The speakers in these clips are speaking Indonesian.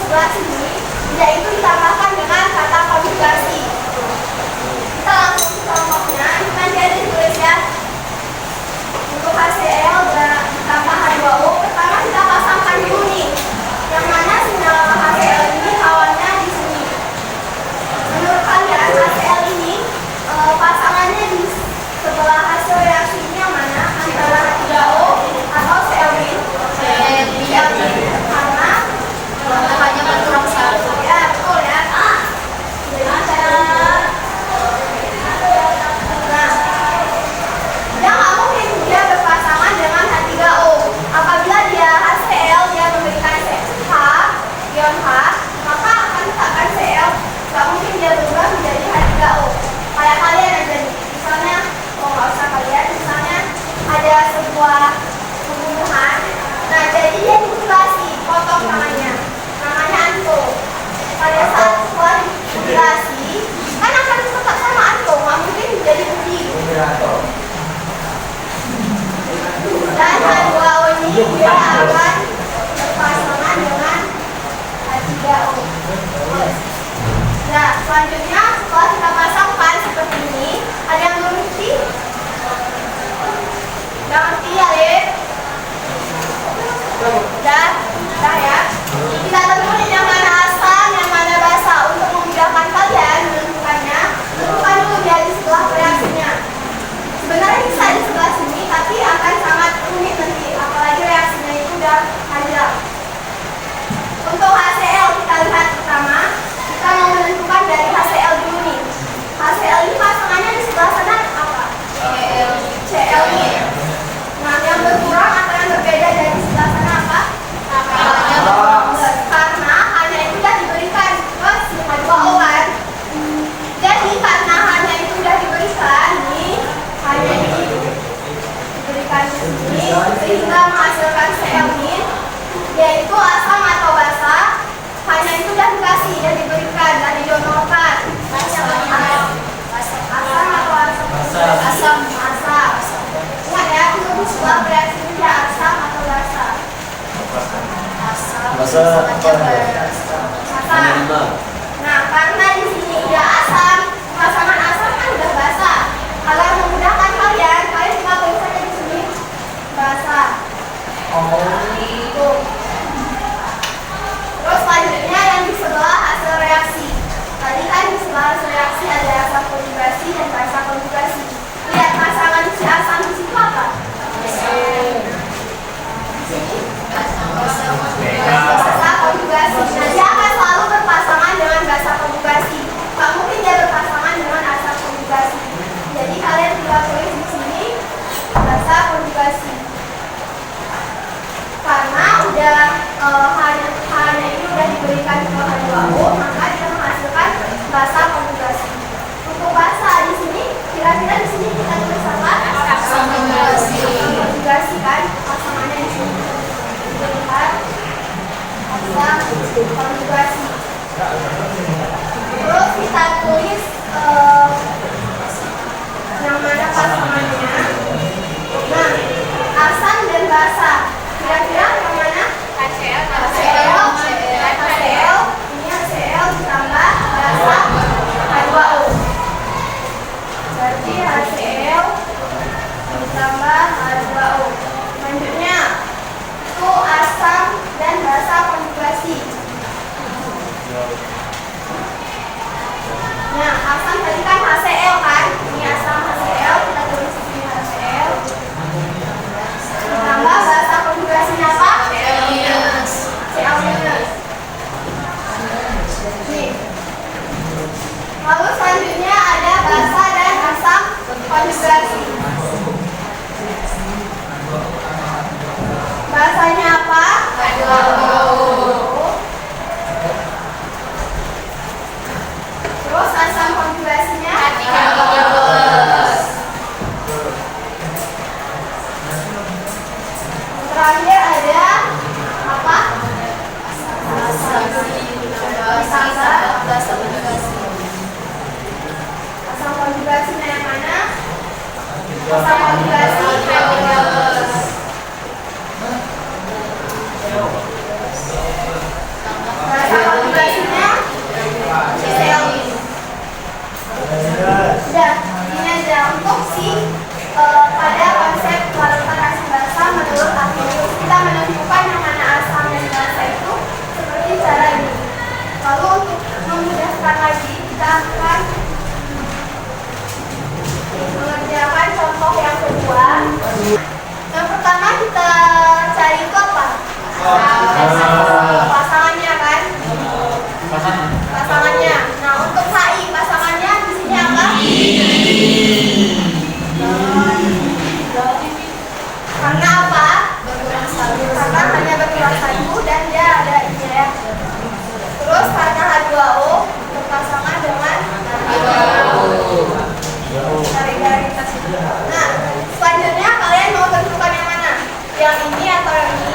sebelah sini, yaitu ditambahkan dengan kata konjugasi. Dan H2O ini dia akan berpasangan dengan H3O. Nah, selanjutnya setelah kita pasangkan seperti ini, ada yang mengerti? Yang ngerti ya, Lid? Udah ya. Kita tentuin yang mana asam, yang mana basa. Untuk memudahkan kalian menentukannya, tentukan dulu dia di sebelah reaksinya. Sebenarnya bisa di sebelah sini, tapi akan sangat rumit nanti, apalagi reaksinya itu udah ada. Untuk HCl kita lihat pertama, kita mau menentukan dari HCl dulu nih. HCl ini pasangannya di sebelah sana apa? Cl nih. Nah, yang berkurang atau yang berbeda dari sebelah sana apa? Karena hanya itu sudah diberikan ke H2O kan. Jadi karena hanya itu sudah diberikan nih, hanya ini diberikan di sini sehingga menghasilkan Cl nih, yaitu asam atau basa. Hanya itu sudah dikasih dan diberikan dan didonorkan. Asam atau asam? Asam. Ingat ya, untuk sebuah reaksi itu ya asam atau basa. Basa apa ya? Asam. Nah, karena di sini udah asam, pasangan asam kan udah basa. Agar memudahkan kalian cuma tulis saja di sini basa. Itu. Terus selanjutnya yang di sebelah hasil reaksi. Tadi kan di sebelah hasil reaksi ada asam konjugasi dan basa konjugasi. Lihat pasangan si asam di situ apa? Di sini basa konjugasi. Nah, dia akan selalu berpasangan dengan basa konjugasi. Tak mungkin dia berpasangan dengan asam konjugasi. Jadi kalian tinggal tulis di sini basa konjugasi. Karena udah hanya ini udah diberikan ke H2O, maka dia menghasilkan basa konjugasi. Untuk basa di sini, kira-kira di sini kita tulis apa? Asam konjugasi kan, pasangannya di sini. Lihat asam konjugasi. Terus kita tulis yang mana pasangannya. Nah, asam dan basa. Kira-kira yang mana? HCl. Ini HCl ditambah basa H2O. Berarti HCl ditambah H2O. Selanjutnya itu asam dan basa konjugasi. Nah, asam tadi kan HCl kan? Ini asam HCl, kita tulis di sini HCl. Ditambah basa konjugasinya apa? Cl-. Nih. Lalu selanjutnya ada basa dan asam konjugasi. Basanya apa? Terus asam konjugasinya? Terakhir ada apa? Asam konjugasinya yang mana? Asam konjugasi basa konjugasinya Cl. Sudah, ini aja untuk pada konsep pelarutan asam basa menurut Arrhenius. Kita menentukan yang mana asam dan basa itu seperti cara ini. Lalu untuk memudahkan lagi, kita akan mengerjakan contoh yang kedua. Yang pertama kita cari itu apa? Pasangannya kan? Pasangannya. Nah, untuk HI pasangannya di sini apa? Karena apa? Karena hanya berkurang satu dan dia ada ini ya. Terus karena H2O berpasangan dengan garis kasih. Nah, selanjutnya kalian mau tentukan yang mana? Yang ini atau yang ini?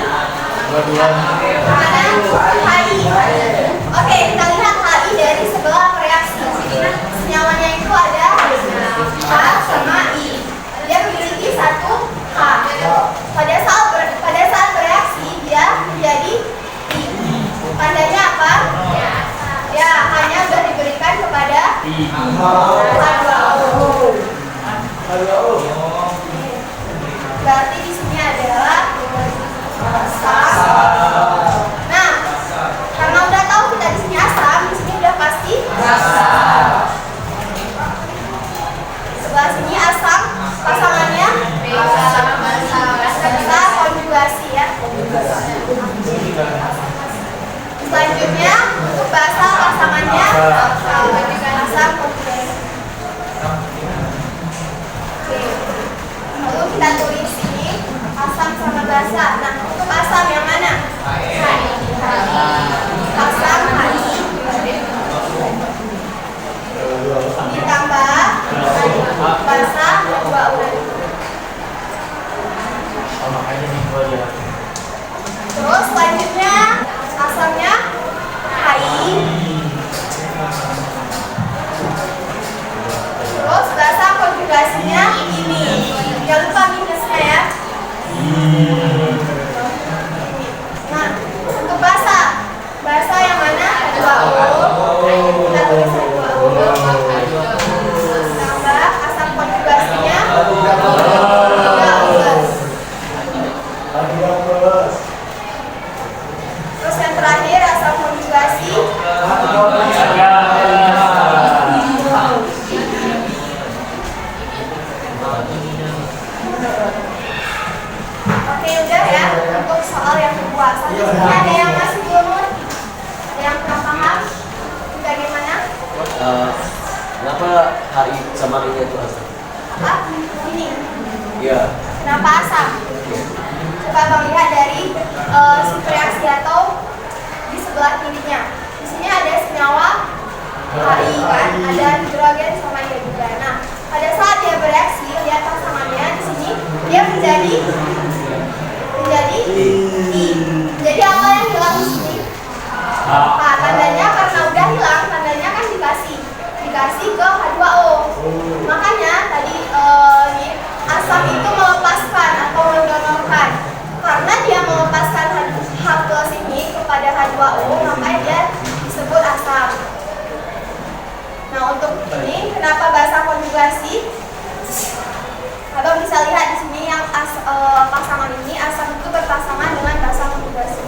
Mana? HI. Oke, kita lihat HI dari sebelah reaksi. Senyawanya itu ada H sama I. H2O. Berarti di sini adalah asam. Nah, karena udah tahu kita di sini asam, di sini udah pasti basa. Sebelah sini asam, pasangannya basa konjugasi ya. Selanjutnya untuk basa pasangannya asam konjugasi. Oke. Lalu kita tulis sini asam sama basa. Nah, untuk asam yang mana? Asam Hi ditambah basa H2O. Terus selanjutnya asamnya Hi. Terus basa konjugasinya ini. Jangan lupa minusnya ya. Nah, untuk basa yang mana? H2O. Kita tulis H2O. Tambah asam konjugasinya terus yang terakhir asam konjugasi Oke, udah ya untuk soal yang kedua. Sampai sini ada yang masih belum ngerti? Ada yang kurang paham? Bagaimana? Kenapa hari sama ini itu asam? Apa? Ini. Iya. Kenapa asam? Coba Bang lihat dari reaksi atau di sebelah kirinya. Di sini ada senyawa Hi kan, ada hidrogen sama ini juga. Nah, pada saat dia bereaksi, lihat pasangannya di sini dia menjadi I. Jadi apa yang hilang di sini? Nah, tandanya karena udah hilang, tandanya kan dikasih ke H2O. Makanya tadi asam itu melepaskan atau mendonorkan. Karena dia melepaskan H+ ini kepada H2O, makanya dia disebut asam. Nah, untuk ini kenapa basa konjugasi? Abang bisa lihat di sini yang pasangan ini asam itu berpasangan dengan basa konjugasi.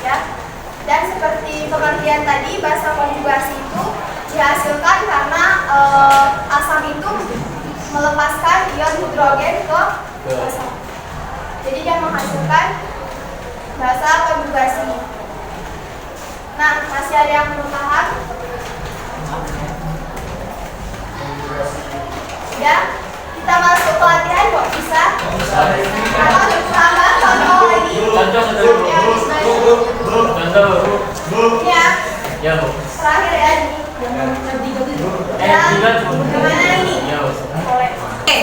Ya. Dan seperti pengertian tadi, basa konjugasi itu dihasilkan karena asam itu melepaskan ion hidrogen ke basa. Jadi dia menghasilkan basa konjugasi. Nah, masih ada yang belum paham? Ya, kita masuk ke latihan kok bisa? Atau tambah contoh lagi? Contoh. Ya. Ya, Bu. Terakhir ya ini. Gimana ini? Oke,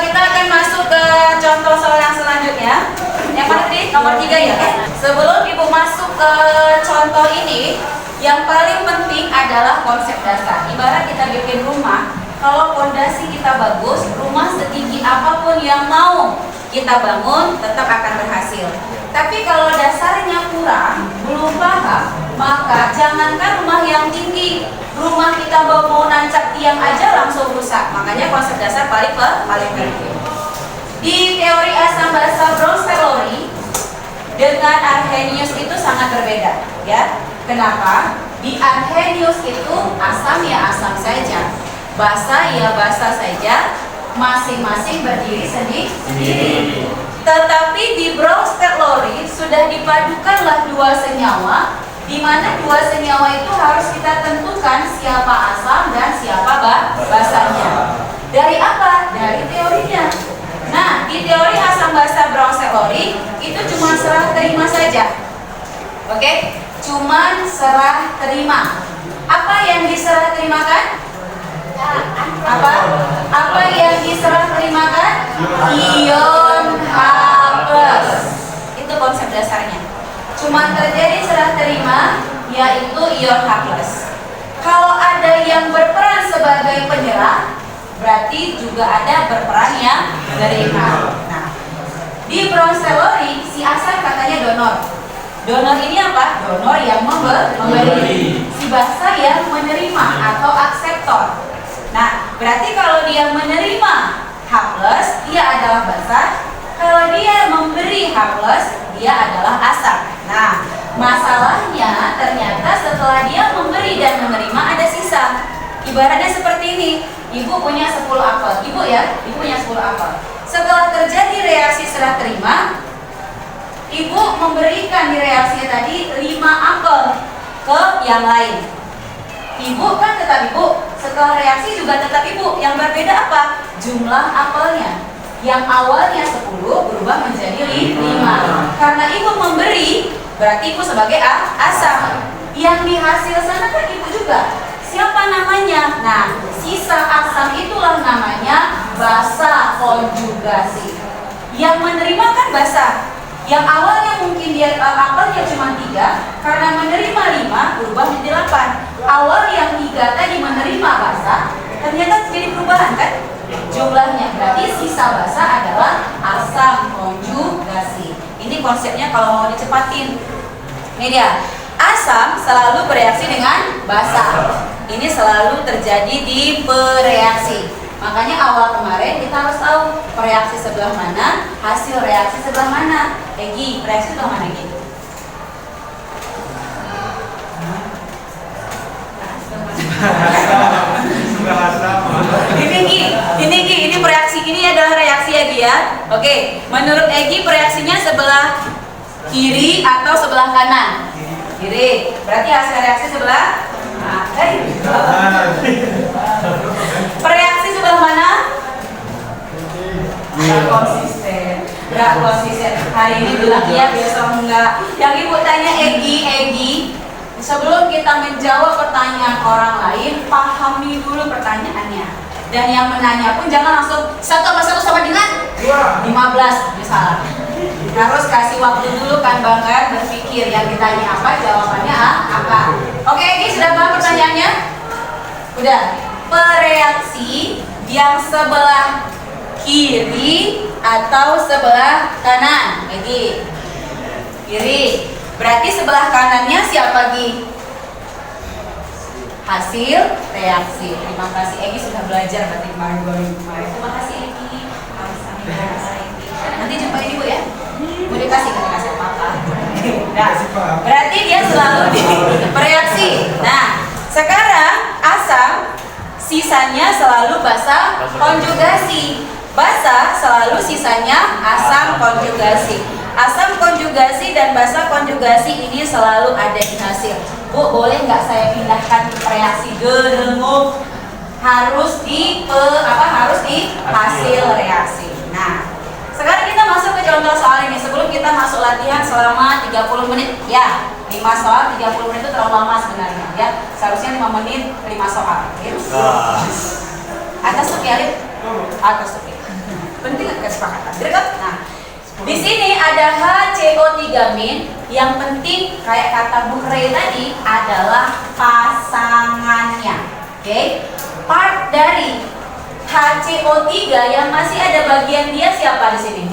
kita akan masuk ke contoh soal yang selanjutnya. Yang mana tadi? Nomor 3 ya. Sebelum Ibu masuk ke contoh ini, yang paling penting adalah konsep dasar. Ibarat kita bikin rumah, kalau fondasi kita bagus, rumah setinggi apapun yang mau kita bangun tetap akan berhasil. Tapi kalau dasarnya kurang, belum paham, maka jangankan rumah yang tinggi, rumah kita mau nancap tiang aja langsung rusak. Makanya konsep dasar paling penting. Di teori asam basa Bronsted-Lowry dengan Arrhenius itu sangat berbeda, ya. Kenapa? Di Arrhenius itu asam ya asam saja, basa ya basa saja, masing-masing berdiri sendiri. Tetapi di Bronsted-Lowry sudah dipadukanlah dua senyawa, di mana dua senyawa itu harus kita tentukan siapa asam dan siapa basanya. Dari apa? Dari teorinya. Nah, di teori asam basa Bronsted-Lowry itu cuma serah terima saja. Oke? Cuman serah terima. Apa yang diserah terimakan? Apa yang diserah terimakan? Ion H+. Itu konsep dasarnya. Cuman terjadi serah terima yaitu ion H+. Kalau ada yang berperan sebagai penyerah, berarti juga ada berperan yang menerima. Nah, di Bronsted-Lowry si asam katanya donor. Donor ini apa? Donor yang memberi. Si basa yang menerima atau akseptor. Nah, berarti kalau dia menerima H+, dia adalah basa. Kalau dia memberi H+, dia adalah asam. Nah, masalahnya ternyata setelah dia memberi dan menerima ada sisa. Ibaratnya seperti ini. Ibu punya 10 apel. Ibu punya 10 apel. Setelah terjadi reaksi serah terima, ibu memberikan di reaksi tadi 5 apel ke yang lain. Ibu kan tetap ibu, setelah reaksi juga tetap ibu. Yang berbeda apa? Jumlah apelnya. Yang awalnya 10 berubah menjadi 5. Karena ibu memberi, berarti ibu sebagai asam. Yang di hasil sana kan ibu juga. Siapa namanya? Nah, sisa asam itulah namanya basa konjugasi. Yang menerima kan basa. Yang awalnya mungkin dia apelnya cuma 3, karena menerima 5 berubah menjadi 8. Awal yang 3 tadi menerima basa, ternyata jadi perubahan kan? Jumlahnya, berarti sisa basa adalah asam konjugasi. Ini konsepnya kalau mau dicepatin. Ini dia, asam selalu bereaksi dengan basa. Ini selalu terjadi di bereaksi. Makanya awal kemarin kita harus tahu reaksi sebelah mana, hasil reaksi sebelah mana. Egi, reaksi sebelah mana Egi? Ini reaksi ini adalah reaksi Egi ya. Oke, menurut Egi reaksinya sebelah kiri atau sebelah kanan? Kiri. Berarti hasil reaksi sebelah reaksi sebelah mana? Gak konsisten. Hari ini bilang iya, besok enggak. Yang ibu tanya Egi, sebelum kita menjawab pertanyaan orang lain, pahami dulu pertanyaannya. Dan yang menanya pun jangan langsung 1 sama 1 sama dengan 15, misalnya. Harus kasih waktu dulu kan Bang kan, berpikir yang ditanya apa, jawabannya apa. Oke Egi, sudah paham pertanyaannya? Udah. Pereaksi yang sebelah kiri atau sebelah kanan? Egi, kiri. Berarti sebelah kanannya siapa Egi? Hasil reaksi. Terima kasih Egi sudah belajar berarti kemarin 2 minggu kemarin. Terima kasih Egi. Nanti jumpa ibu ya. Mau dikasih apa-apa. Nah, berarti dia selalu di bereaksi. Nah, sekarang asam sisanya selalu basa konjugasi. Basa selalu sisanya asam konjugasi. Asam konjugasi dan basa konjugasi ini selalu ada di hasil. Bu, boleh nggak saya pindahkan reaksi gerengup? Harus di hasil reaksi. Nah, sekarang kita masuk ke contoh soal ini. Sebelum kita masuk latihan selama 30 menit, ya 5 soal 30 menit itu terlalu lama sebenarnya, ya. Seharusnya 5 menit 5 soal. Atas tuh ya, atas tuh. Penting kesepakatan. Nah, di sini ada HCO3- yang penting kayak kata Bu Rey tadi adalah pasangannya. Oke? Part dari HCO3 yang masih ada bagian dia siapa di sini?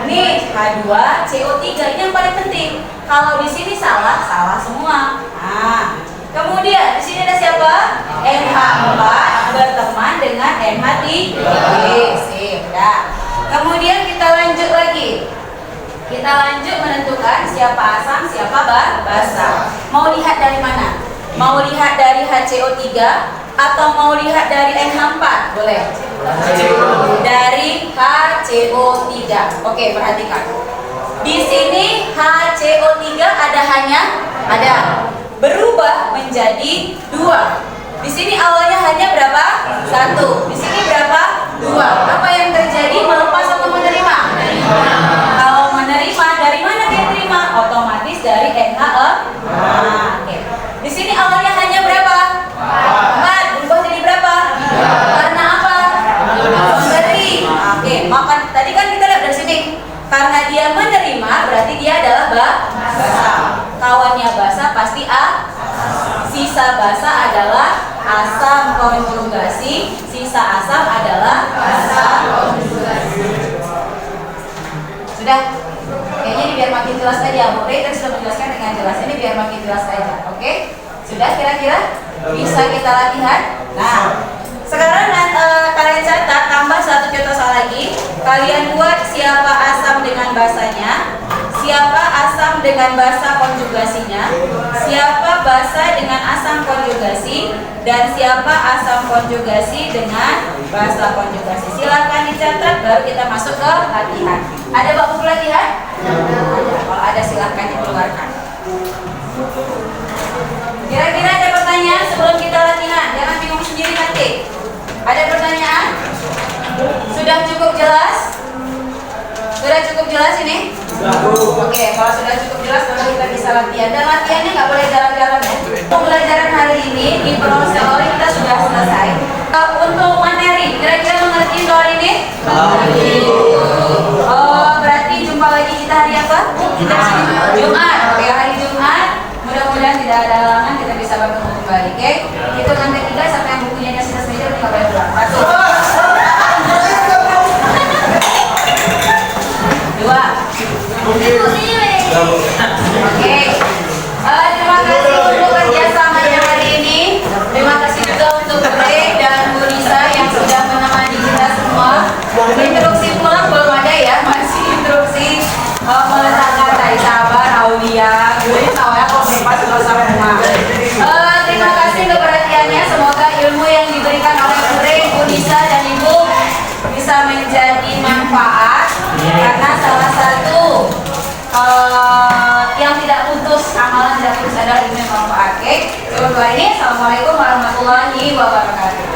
Ini H2CO3, ini yang paling penting. Kalau di sini salah semua. Nah, kemudian di sini ada siapa? NH4 berteman dengan NH3. Sip, dah. Kemudian kita lanjut lagi. Kita lanjut menentukan siapa asam, siapa basa. Mau lihat dari mana? Mau lihat dari HCO3 atau mau lihat dari NH4? Boleh. Dari HCO3. Oke, perhatikan. Di sini HCO3 ada berubah menjadi 2. Di sini awalnya hanya berapa? 1. Di sini berapa? 2. Apa yang terjadi? Melepas atau menerima? Kalau menerima, dari mana dia terima? Otomatis dari NH4. Oke. Di sini awalnya hanya berapa? 4. Berubah jadi berapa? Karena apa? Memberi. Oke. Maka tadi kan kita lihat dari sini. Karena dia menerima, berarti dia adalah basa. Kawannya basa pasti A. Sisa basa adalah asam konjugasi. Sisa asam adalah basa konjugasi. Sudah? Kayaknya dibiarkan makin jelas aja. Bu Rey tadi sudah menjelaskan dengan jelas, ini biar makin jelas aja. Oke? Sudah kira-kira bisa kita latihan? Nah, sekarang kalian catat, tambah satu contoh soal lagi. Kalian buat siapa asam dengan basanya, siapa asam dengan basa konjugasinya, siapa basa dengan asam konjugasi, dan siapa asam konjugasi dengan basa konjugasi. Silakan dicatat, baru kita masuk ke latihan. Ada buku latihan? Ada. Kalau ada silakan dikeluarkan. Kira-kira ada pertanyaan sebelum kita latihan? Jangan bingung sendiri nanti. Ada pertanyaan? Sudah cukup jelas? Sudah cukup jelas ini? Oke, kalau sudah cukup jelas baru kita bisa latihan. Dan latihannya nggak boleh jalan-jalan ya. Pembelajaran hari ini di teori kita sudah selesai. Untuk materi, kira-kira mengerti soal ini? Oh, berarti jumpa lagi kita hari apa? Kita Jumat. Oke, hari Jumat. Mudah-mudahan tidak ada halangan, kita bisa bertemu kembali. Oke? Hitungan ketiga sampai yang bukunya Nasitas Meja kita boleh pulang. 1, 2. Oke. Terima kasih untuk kerjasamanya hari ini. Terima kasih juga untuk Bu Rey dan Bu Nisa yang sudah menemani kita semua. Instruksi pulang belum ada ya, masih instruksi meletakkan dari sabar, Aulia. Gue tahu ya kalau pas kalau sampai rumah. Terima kasih untuk perhatiannya. Semoga ilmu yang diberikan oleh Bu Rey, Bu Nisa dan Ibu bisa menjadi manfaat karena salah satu yang tidak putus, amalan tidak putus adalah ilmu yang bermanfaat. Oke, sebelum ini, assalamualaikum warahmatullahi wabarakatuh.